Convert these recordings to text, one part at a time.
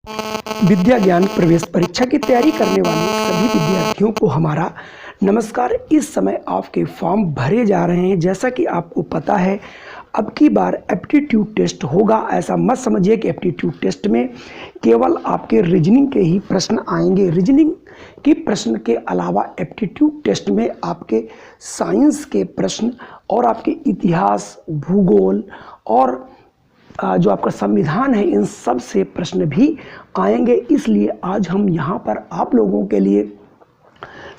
विद्या ज्ञान प्रवेश परीक्षा की तैयारी करने वाले सभी विद्यार्थियों को हमारा नमस्कार। इस समय आपके फॉर्म भरे जा रहे हैं। जैसा कि आपको पता है, अब की बार एप्टीट्यूड टेस्ट होगा। ऐसा मत समझिए कि एप्टीट्यूड टेस्ट में केवल आपके रीजनिंग के ही प्रश्न आएंगे। रीजनिंग के प्रश्न के अलावा एप्टीट्यूड टेस्ट में आपके साइंस के प्रश्न और आपके इतिहास, भूगोल और जो आपका संविधान है, इन सब से प्रश्न भी आएंगे। इसलिए आज हम यहाँ पर आप लोगों के लिए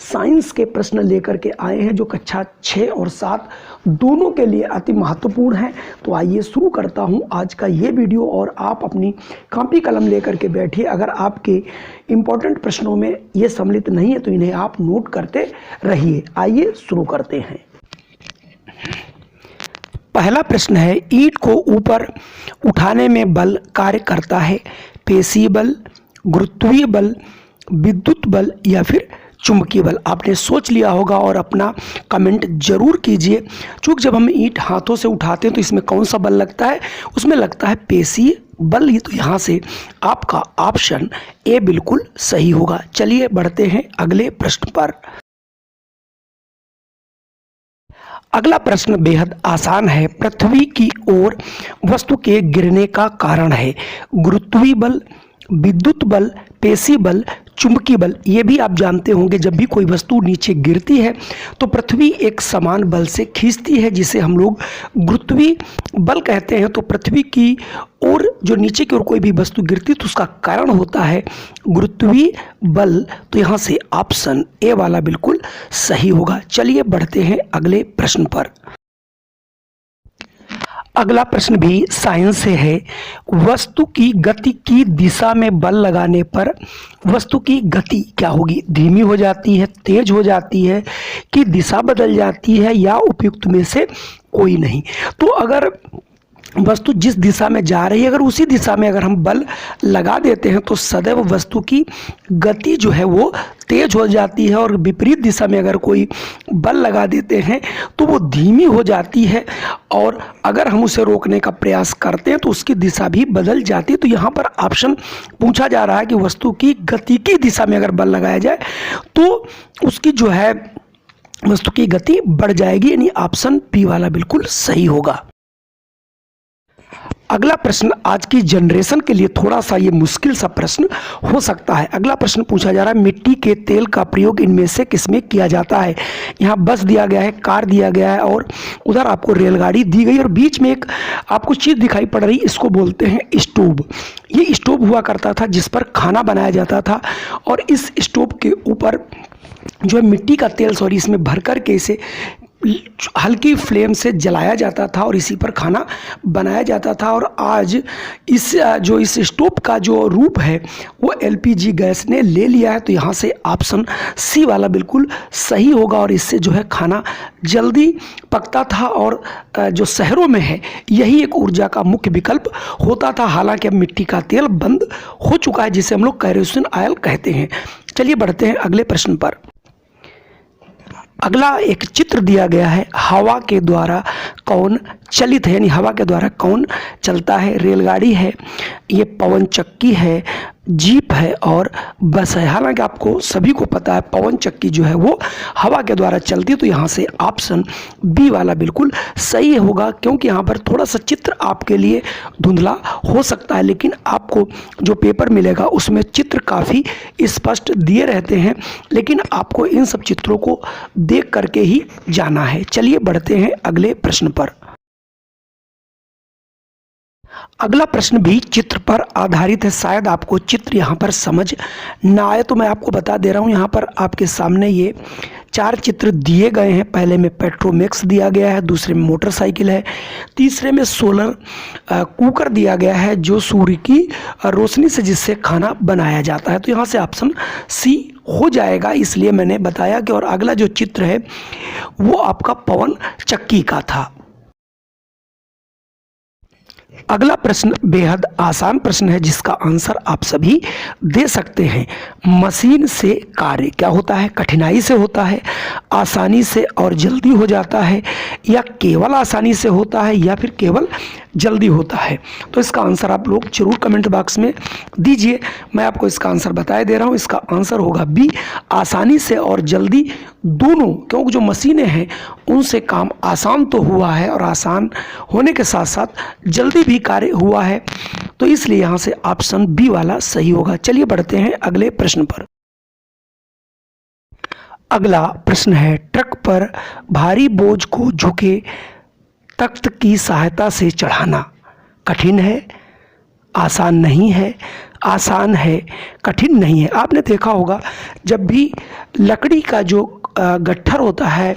साइंस के प्रश्न लेकर के आए हैं, जो कक्षा 6 और 7 दोनों के लिए अति महत्वपूर्ण हैं। तो आइए शुरू करता हूँ आज का ये वीडियो, और आप अपनी कॉपी कलम लेकर के बैठिए। अगर आपके इम्पोर्टेंट प्रश्नों में ये सम्मिलित नहीं है तो इन्हें आप नोट करते रहिए। आइए शुरू करते हैं। पहला प्रश्न है, ईंट को ऊपर उठाने में बल कार्य करता है। पेशीय बल, गुरुत्वीय बल, विद्युत बल या फिर चुंबकीय बल। आपने सोच लिया होगा और अपना कमेंट जरूर कीजिए। चूँकि जब हम ईंट हाथों से उठाते हैं तो इसमें कौन सा बल लगता है? उसमें लगता है पेशीय बल। ये तो यहाँ से आपका ऑप्शन ए बिल्कुल सही होगा। चलिए बढ़ते हैं अगले प्रश्न पर। अगला प्रश्न बेहद आसान है। पृथ्वी की ओर वस्तु के गिरने का कारण है गुरुत्वीय बल, विद्युत बल, पेशीय बल, चुंबकीय बल। ये भी आप जानते होंगे, जब भी कोई वस्तु नीचे गिरती है तो पृथ्वी एक समान बल से खींचती है, जिसे हम लोग गुरुत्वीय बल कहते हैं। तो पृथ्वी की ओर जो नीचे की ओर कोई भी वस्तु गिरती तो उसका कारण होता है गुरुत्वीय बल। तो यहाँ से ऑप्शन ए वाला बिल्कुल सही होगा। चलिए बढ़ते हैं अगले प्रश्न पर। अगला प्रश्न भी साइंस से है। वस्तु की गति की दिशा में बल लगाने पर वस्तु की गति क्या होगी? धीमी हो जाती है, तेज हो जाती है, कि दिशा बदल जाती है, या उपयुक्त में से कोई नहीं? तो अगर वस्तु जिस दिशा में जा रही है, अगर उसी दिशा में अगर हम बल लगा देते हैं तो सदैव वस्तु की गति जो है वो तेज हो जाती है, और विपरीत दिशा में अगर कोई बल लगा देते हैं तो वो धीमी हो जाती है, और अगर हम उसे रोकने का प्रयास करते हैं तो उसकी दिशा भी बदल जाती है। तो यहाँ पर ऑप्शन पूछा जा रहा है कि वस्तु की गति की दिशा में अगर बल लगाया जाए तो उसकी जो है वस्तु की गति बढ़ जाएगी, यानी ऑप्शन बी वाला बिल्कुल सही होगा। अगला प्रश्न आज की जनरेशन के लिए थोड़ा सा ये मुश्किल सा प्रश्न हो सकता है। अगला प्रश्न पूछा जा रहा है, मिट्टी के तेल का प्रयोग इनमें से किसमें किया जाता है? यहाँ बस दिया गया है, कार दिया गया है, और उधर आपको रेलगाड़ी दी गई, और बीच में एक आपको चीज़ दिखाई पड़ रही, इसको बोलते हैं स्टोव। ये स्टोव हुआ करता था जिस पर खाना बनाया जाता था, और इस स्टोव के ऊपर जो है मिट्टी का तेल इसमें भर कर के इसे हल्की फ्लेम से जलाया जाता था और इसी पर खाना बनाया जाता था। और आज इस स्टोव का जो रूप है वो एलपीजी गैस ने ले लिया है। तो यहाँ से ऑप्शन सी वाला बिल्कुल सही होगा, और इससे जो है खाना जल्दी पकता था, और जो शहरों में है यही एक ऊर्जा का मुख्य विकल्प होता था। हालांकि अब मिट्टी का तेल बंद हो चुका है, जिसे हम लोग कैरोसिन ऑयल कहते हैं। चलिए बढ़ते हैं अगले प्रश्न पर। अगला एक चित्र दिया गया है, हवा के द्वारा कौन चलित है, यानी हवा के द्वारा कौन चलता है? रेलगाड़ी है, ये पवन चक्की है, जीप है और बस है। हालांकि आपको सभी को पता है पवन चक्की जो है वो हवा के द्वारा चलती है। तो यहाँ से ऑप्शन बी वाला बिल्कुल सही होगा, क्योंकि यहाँ पर थोड़ा सा चित्र आपके लिए धुंधला हो सकता है, लेकिन आपको जो पेपर मिलेगा उसमें चित्र काफ़ी स्पष्ट दिए रहते हैं, लेकिन आपको इन सब चित्रों को देख करके ही जाना है। चलिए बढ़ते हैं अगले प्रश्न पर। अगला प्रश्न भी चित्र पर आधारित है। शायद आपको चित्र यहाँ पर समझ ना आए तो मैं आपको बता दे रहा हूँ। यहाँ पर आपके सामने ये 4 चित्र दिए गए हैं। पहले में पेट्रोमैक्स दिया गया है, दूसरे में मोटरसाइकिल है, तीसरे में सोलर कुकर दिया गया है, जो सूर्य की रोशनी से जिससे खाना बनाया जाता है। तो यहाँ से ऑप्शन सी हो जाएगा, इसलिए मैंने बताया कि। और अगला जो चित्र है वो आपका पवन चक्की का था। अगला प्रश्न बेहद आसान प्रश्न है, जिसका आंसर आप सभी दे सकते हैं। मशीन से कार्य क्या होता है? कठिनाई से होता है, आसानी से और जल्दी हो जाता है, या केवल आसानी से होता है, या फिर केवल जल्दी होता है। तो इसका आंसर आप लोग जरूर कमेंट बॉक्स में दीजिए। मैं आपको इसका आंसर बताए दे रहा हूँ, इसका आंसर होगा बी, आसानी से और जल्दी दोनों, क्योंकि जो मशीनें हैं उनसे काम आसान तो हुआ है और आसान होने के साथ साथ जल्दी भी कार्य हुआ है, तो इसलिए यहाँ से ऑप्शन बी वाला सही होगा। चलिए बढ़ते हैं अगले प्रश्न पर। अगला प्रश्न है, ट्रक पर भारी बोझ को झुके तख्त की सहायता से चढ़ाना कठिन है, आसान नहीं है, आसान है, कठिन नहीं है। आपने देखा होगा जब भी लकड़ी का जो गट्ठर होता है,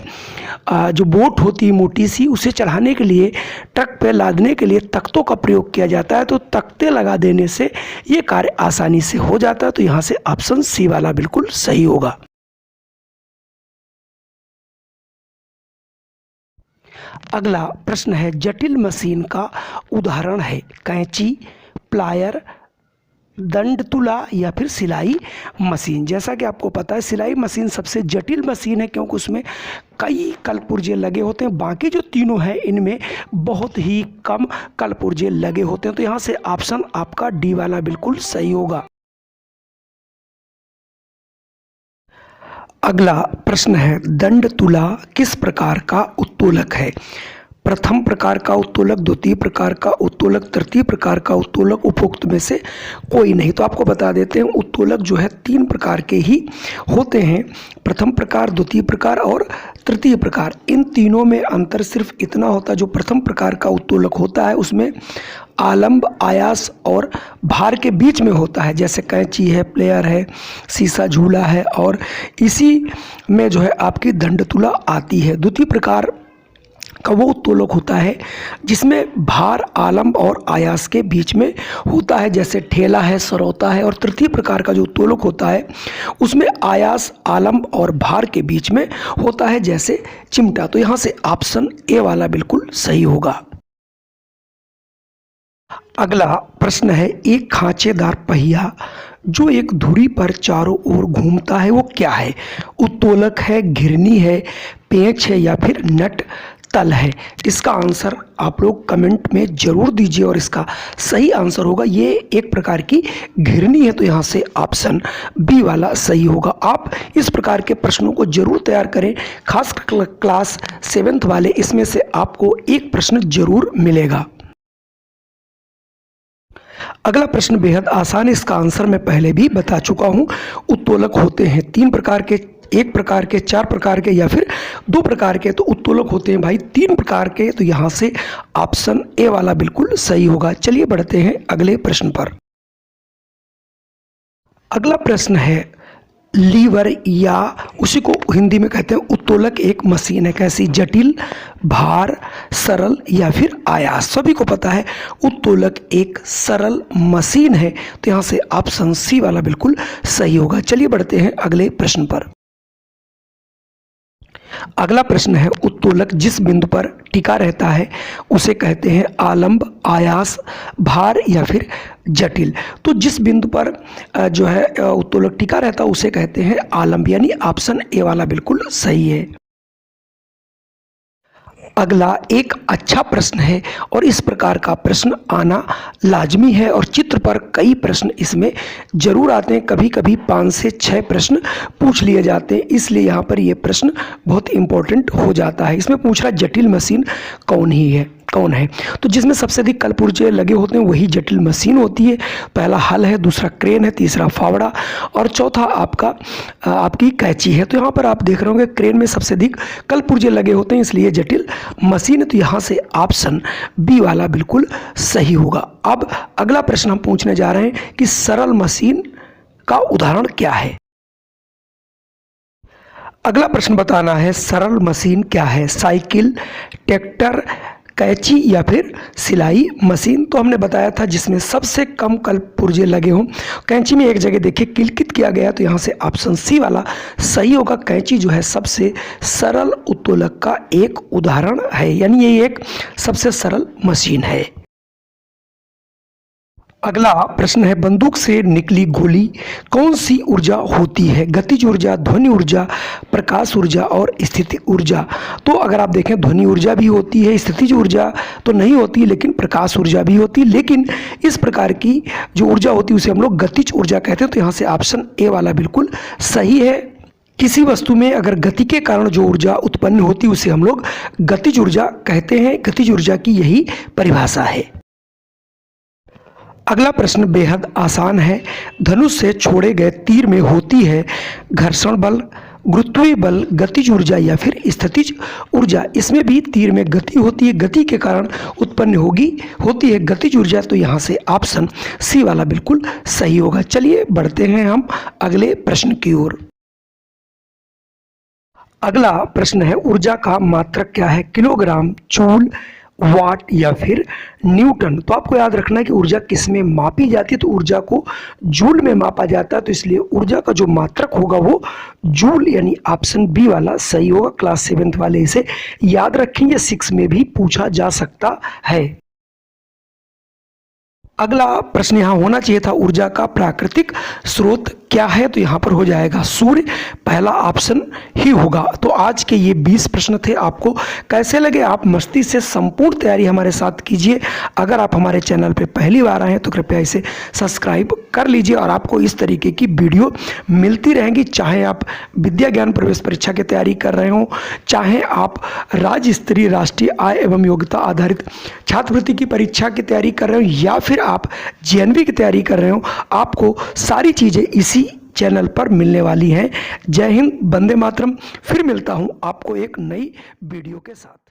जो बोट होती है मोटी सी, उसे चढ़ाने के लिए, ट्रक पे लादने के लिए तख्तों का प्रयोग किया जाता है। तो तख्ते लगा देने से ये कार्य आसानी से हो जाता है। तो यहाँ से ऑप्शन सी वाला बिल्कुल सही होगा। अगला प्रश्न है, जटिल मशीन का उदाहरण है कैंची, प्लायर, दंडतुला या फिर सिलाई मशीन। जैसा कि आपको पता है सिलाई मशीन सबसे जटिल मशीन है, क्योंकि उसमें कई कलपुर्जे लगे होते हैं। बाकी जो तीनों हैं इनमें बहुत ही कम कलपुर्जे लगे होते हैं। तो यहाँ से ऑप्शन आपका डी वाला बिल्कुल सही होगा। अगला प्रश्न है, दंडतुला किस प्रकार का उत्तोलक है? प्रथम प्रकार का उत्तोलक, द्वितीय प्रकार का उत्तोलक, तृतीय प्रकार का उत्तोलक, उपरोक्त में से कोई नहीं। तो आपको बता देते हैं उत्तोलक जो है 3 प्रकार के ही होते हैं, प्रथम प्रकार, द्वितीय प्रकार और तृतीय प्रकार। इन तीनों में अंतर सिर्फ इतना होता है, जो प्रथम प्रकार का उत्तोलक होता है उसमें आलंब, आयास और भार के बीच में होता है, जैसे कैंची है, प्लेयर है, शीशा झूला है, और इसी में जो है आपकी दंडतुला आती है। द्वितीय प्रकार का वो उत्तोलक होता है जिसमें भार, आलंब और आयास के बीच में होता है, जैसे ठेला है, सरौता है। और तृतीय प्रकार का जो उत्तोलक होता है उसमें आयास, आलंब और भार के बीच में होता है, जैसे चिमटा। तो यहाँ से ऑप्शन ए वाला बिल्कुल सही होगा। अगला प्रश्न है, एक खांचेदार पहिया जो एक धुरी पर चारों ओर घूमता है वो क्या है? उत्तोलक है, घिरनी है, पेंच है या फिर नट तल है? इसका आंसर आप लोग कमेंट में जरूर दीजिए और इसका सही आंसर होगा ये एक प्रकार की घिरनी है। तो यहाँ से ऑप्शन बी वाला सही होगा। आप इस प्रकार के प्रश्नों को जरूर तैयार करें, खास क्लास 7th वाले, इसमें से आपको एक प्रश्न जरूर मिलेगा। अगला प्रश्न बेहद आसान है, इसका आंसर मैं पहले भी बता चुका हूं। उत्तोलक होते हैं 3 प्रकार के, 1 प्रकार के, 4 प्रकार के या फिर 2 प्रकार के। तो उत्तोलक होते हैं भाई 3 प्रकार के। तो यहाँ से ऑप्शन ए वाला बिल्कुल सही होगा। चलिए बढ़ते हैं अगले प्रश्न पर। अगला प्रश्न है, लीवर या उसी को हिंदी में कहते हैं उत्तोलक एक मशीन है, कैसी? जटिल, भार, सरल या फिर आयास? सभी को पता है उत्तोलक एक सरल मशीन है। तो यहाँ से ऑप्शन सी वाला बिल्कुल सही होगा। चलिए बढ़ते हैं अगले प्रश्न पर। अगला प्रश्न है, उत्तोलक जिस बिंदु पर टिका रहता है उसे कहते हैं आलंब, आयास, भार या फिर जटिल? तो जिस बिंदु पर जो है उत्तोलक टिका रहता है उसे कहते हैं आलंब, यानी ऑप्शन ए वाला बिल्कुल सही है। अगला एक अच्छा प्रश्न है और इस प्रकार का प्रश्न आना लाजमी है, और चित्र पर कई प्रश्न इसमें जरूर आते हैं। कभी कभी 5 से 6 प्रश्न पूछ लिए जाते हैं, इसलिए यहाँ पर ये प्रश्न बहुत इंपॉर्टेंट हो जाता है। इसमें पूछ रहा जटिल मशीन कौन है? तो जिसमें सबसे अधिक कलपुर्जे लगे होते हैं वही जटिल मशीन होती है। पहला हल है, दूसरा क्रेन है, तीसरा फावड़ा और चौथा आपकी कैंची है। तो यहाँ पर आप देख रहे होंगे क्रेन में सबसे अधिक कलपुर्जे लगे होते हैं, इसलिए जटिल मशीन है। तो यहाँ से ऑप्शन बी वाला बिल्कुल सही होगा। अब अगला प्रश्न हम पूछने जा रहे हैं कि सरल मशीन का उदाहरण क्या है? अगला प्रश्न बताना है सरल मशीन क्या है? साइकिल, ट्रैक्टर, कैंची या फिर सिलाई मशीन? तो हमने बताया था जिसमें सबसे कम कलपुर्जे लगे हों। कैंची में एक जगह देखिए किलकित किया गया, तो यहाँ से ऑप्शन सी वाला सही होगा। कैंची जो है सबसे सरल उत्तोलक का एक उदाहरण है, यानी ये एक सबसे सरल मशीन है। अगला प्रश्न है, बंदूक से निकली गोली कौन सी ऊर्जा होती है? गतिज ऊर्जा, ध्वनि ऊर्जा, प्रकाश ऊर्जा और स्थिति ऊर्जा। तो अगर आप देखें ध्वनि ऊर्जा भी होती है, स्थितिज ऊर्जा तो नहीं होती, लेकिन प्रकाश ऊर्जा भी होती है। लेकिन इस प्रकार की जो ऊर्जा होती है उसे हम लोग गतिज ऊर्जा कहते हैं। तो यहाँ से ऑप्शन ए वाला बिल्कुल सही है। किसी वस्तु में अगर गति के कारण जो ऊर्जा उत्पन्न होती है उसे हम लोग गतिज ऊर्जा कहते हैं। गतिज ऊर्जा की यही परिभाषा है। अगला प्रश्न बेहद आसान है। धनुष से छोड़े गए तीर में होती है घर्षण बल, गुरुत्वीय बल, गतिज ऊर्जा या फिर स्थितिज ऊर्जा। इसमें भी तीर में गति होती है, गति के कारण उत्पन्न होती है गतिज ऊर्जा। तो यहाँ से ऑप्शन सी वाला बिल्कुल सही होगा। चलिए बढ़ते हैं हम अगले प्रश्न की ओर। अगला प्रश्न है, ऊर्जा का मात्रक क्या है? किलोग्राम, जूल, वाट या फिर न्यूटन। तो आपको याद रखना है कि ऊर्जा किस में मापी जाती है। तो ऊर्जा को जूल में मापा जाता है। तो इसलिए ऊर्जा का जो मात्रक होगा वो जूल, यानी ऑप्शन बी वाला सही होगा। क्लास 7th वाले इसे याद रखेंगे, 6 में भी पूछा जा सकता है। अगला प्रश्न यहाँ होना चाहिए था, ऊर्जा का प्राकृतिक स्रोत क्या है? तो यहाँ पर हो जाएगा सूर्य, पहला ऑप्शन ही होगा। तो आज के ये 20 प्रश्न थे। आपको कैसे लगे? आप मस्ती से संपूर्ण तैयारी हमारे साथ कीजिए। अगर आप हमारे चैनल पे पहली बार आए हैं तो कृपया इसे सब्सक्राइब कर लीजिए और आपको इस तरीके की वीडियो मिलती रहेंगी। चाहे आप विद्या ज्ञान प्रवेश परीक्षा की तैयारी कर रहे हो, चाहे आप राज्य स्तरीय राष्ट्रीय आय एवं योग्यता आधारित छात्रवृत्ति की परीक्षा की तैयारी कर रहे हो, या फिर आप जेएनवी की तैयारी कर रहे हो, आपको सारी चीज़ें इसी चैनल पर मिलने वाली हैं। जय हिंद, वंदे मातरम। फिर मिलता हूं आपको एक नई वीडियो के साथ।